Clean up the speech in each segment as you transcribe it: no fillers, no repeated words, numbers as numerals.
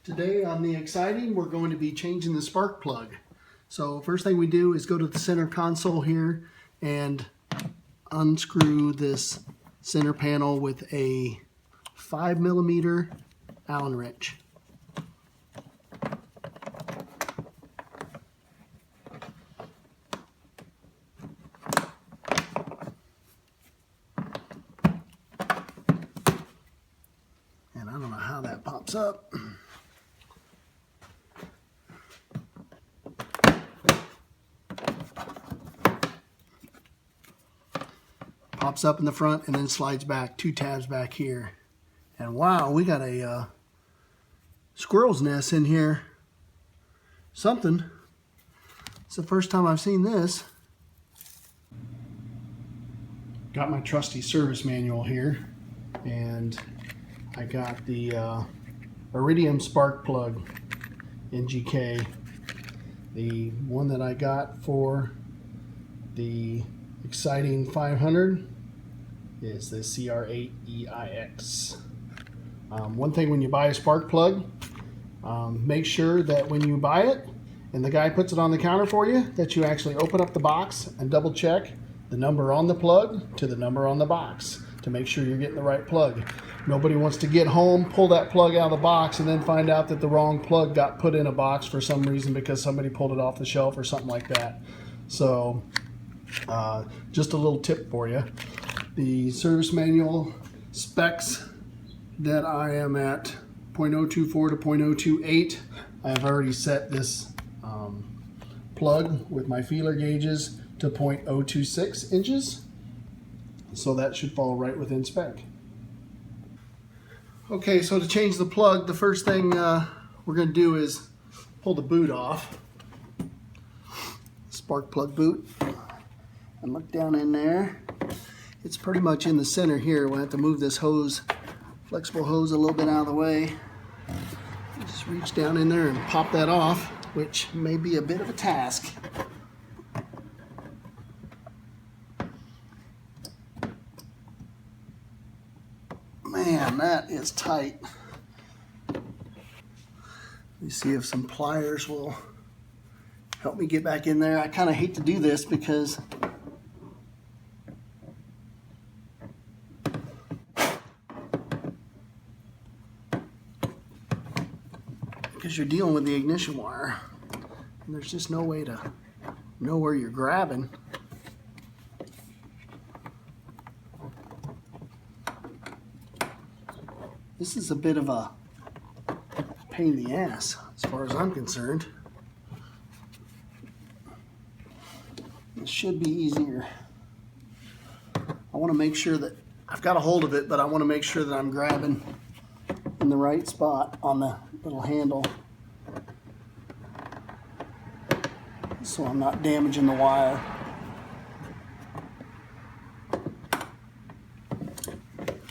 Today on the Xciting, we're going to be changing the spark plug. So first thing we do is go to the center console here and unscrew this center panel with a 5mm Allen wrench. And I don't know how that pops up. Pops up in the front and then slides back 2 tabs back here. And wow, we got a squirrel's nest in here. Something. It's the first time I've seen this. Got my trusty service manual here, and I got the Iridium spark plug NGK. The one that I got for the Xciting 500 is the CR8EIX. One thing when you buy a spark plug, make sure that when you buy it and the guy puts it on the counter for you, that you actually open up the box and double check the number on the plug to the number on the box to make sure you're getting the right plug. Nobody wants to get home, pull that plug out of the box, and then find out that the wrong plug got put in a box for some reason because somebody pulled it off the shelf or something like that. So just a little tip for you. The service manual specs that I am at 0.024 to 0.028. I have already set this plug with my feeler gauges to 0.026 inches. So that should fall right within spec. Okay, so to change the plug, the first thing we're going to do is pull the boot off. Spark plug boot. And look down in there. It's pretty much in the center here. We'll have to move this hose, flexible hose, a little bit out of the way. Just reach down in there and pop that off, which may be a bit of a task. Man, that is tight. Let me see if some pliers will help me get back in there. I kind of hate to do this because you're dealing with the ignition wire and there's just no way to know where you're grabbing. This is a bit of a pain in the ass as far as I'm concerned. It should be easier. I want to make sure that I've got a hold of it, but I want to make sure that I'm grabbing in the right spot on the little handle so I'm not damaging the wire.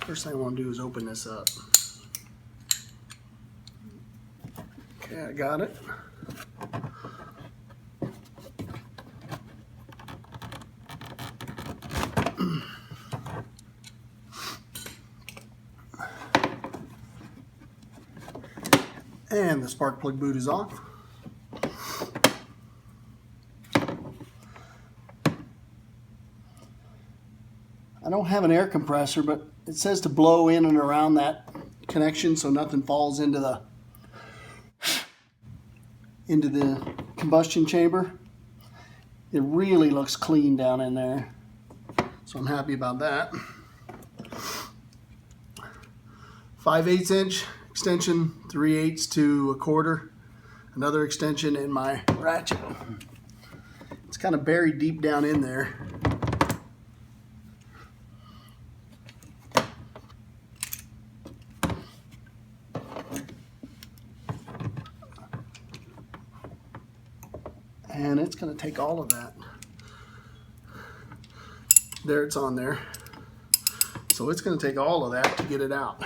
First thing I want to do is open this up. Okay, I got it. And the spark plug boot is off. I don't have an air compressor, but it says to blow in and around that connection so nothing falls into the combustion chamber. It really looks clean down in there, so I'm happy about that. 5/8 inch extension, 3/8 to 1/4. Another extension in my ratchet. It's kind of buried deep down in there. And it's going to take all of that. There, it's on there. So it's going to take all of that to get it out.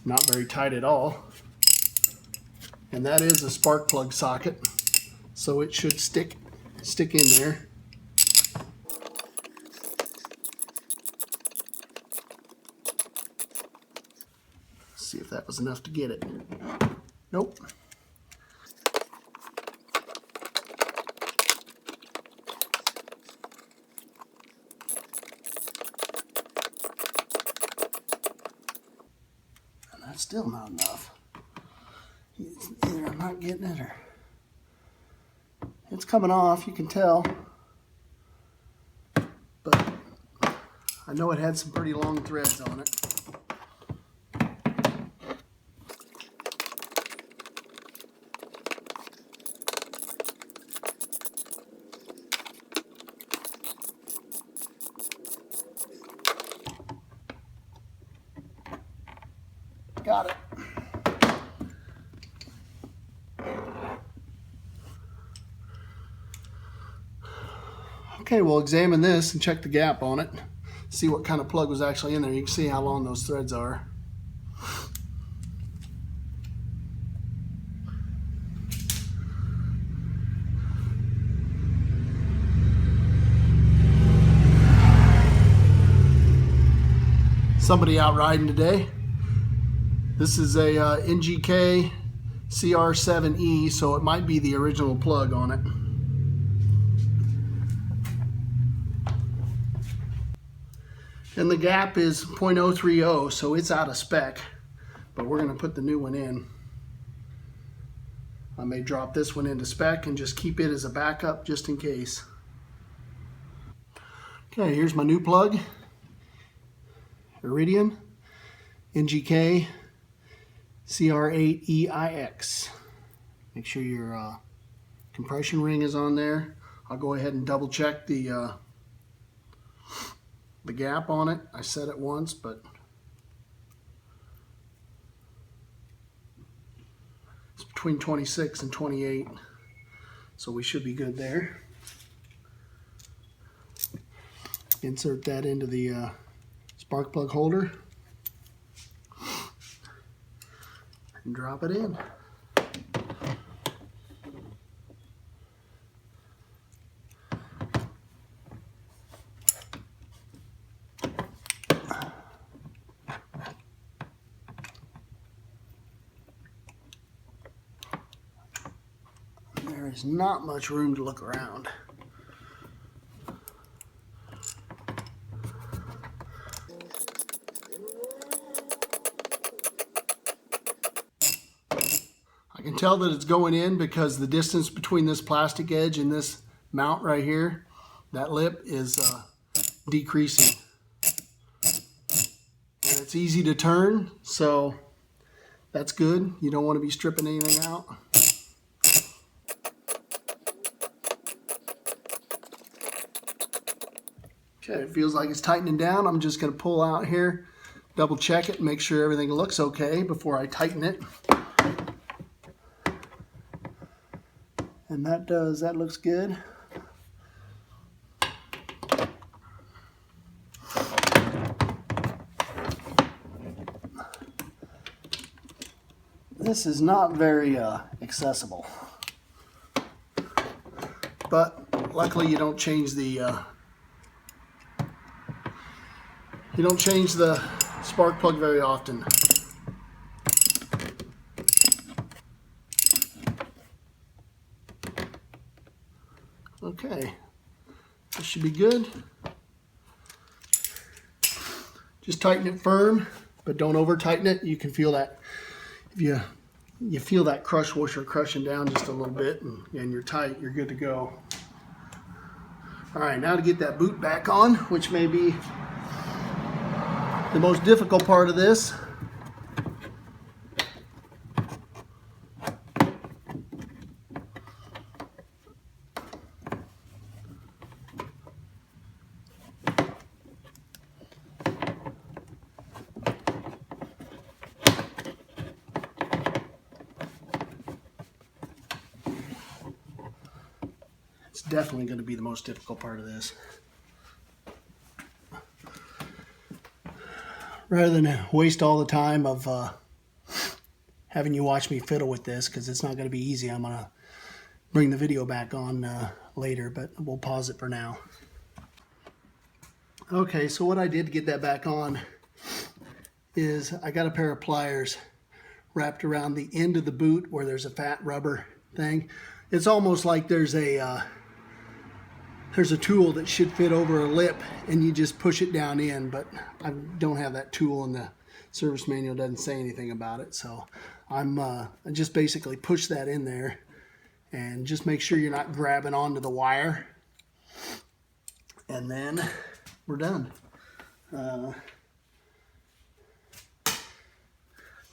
Not very tight at all. And that is a spark plug socket, so it should stick in there. if that was enough to get it. Nope. And that's still not enough. Either I'm not getting it or it's coming off, you can tell. But I know it had some pretty long threads on it. Got it. Okay, we'll examine this and check the gap on it. See what kind of plug was actually in there. You can see how long those threads are. Somebody out riding today. This is a NGK CR7E, so it might be the original plug on it. And the gap is 0.030, so it's out of spec, but we're going to put the new one in. I may drop this one into spec and just keep it as a backup just in case. Okay, here's my new plug. Iridium NGK CR8EIX. Make sure your compression ring is on there. I'll go ahead and double check the gap on it. I said it once, but it's between 26 and 28, so we should be good there. Insert that into the spark plug holder and drop it in. There is not much room to look around. I can tell that it's going in because the distance between this plastic edge and this mount right here, that lip, is decreasing. And it's easy to turn, so that's good. You don't want to be stripping anything out. Okay, it feels like it's tightening down. I'm just going to pull out here, double check it, and make sure everything looks okay before I tighten it. And that looks good. This is not very accessible, but luckily you don't change the spark plug very often. Okay, this should be good. Just tighten it firm, but don't over tighten it. You can feel that if you feel that crush washer crushing down just a little bit, and you're tight, you're good to go. All right, now to get that boot back on, which may be the most difficult part of this. It's definitely going to be the most difficult part of this. Rather than waste all the time of having you watch me fiddle with this, because it's not going to be easy, I'm going to bring the video back on later, but we'll pause it for now. Okay, so what I did to get that back on is I got a pair of pliers wrapped around the end of the boot where there's a fat rubber thing. It's almost like there's a tool that should fit over a lip and you just push it down in, but I don't have that tool and the service manual doesn't say anything about it. So I just basically push that in there and just make sure you're not grabbing onto the wire. And then we're done.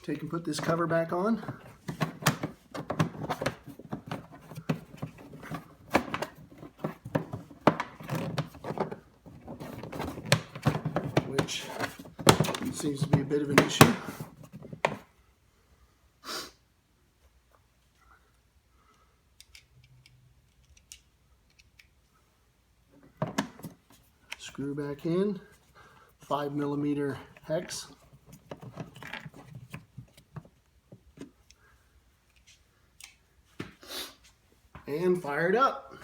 Take and put this cover back on. Which seems to be a bit of an issue. Screw back in, 5mm hex. And fire it up.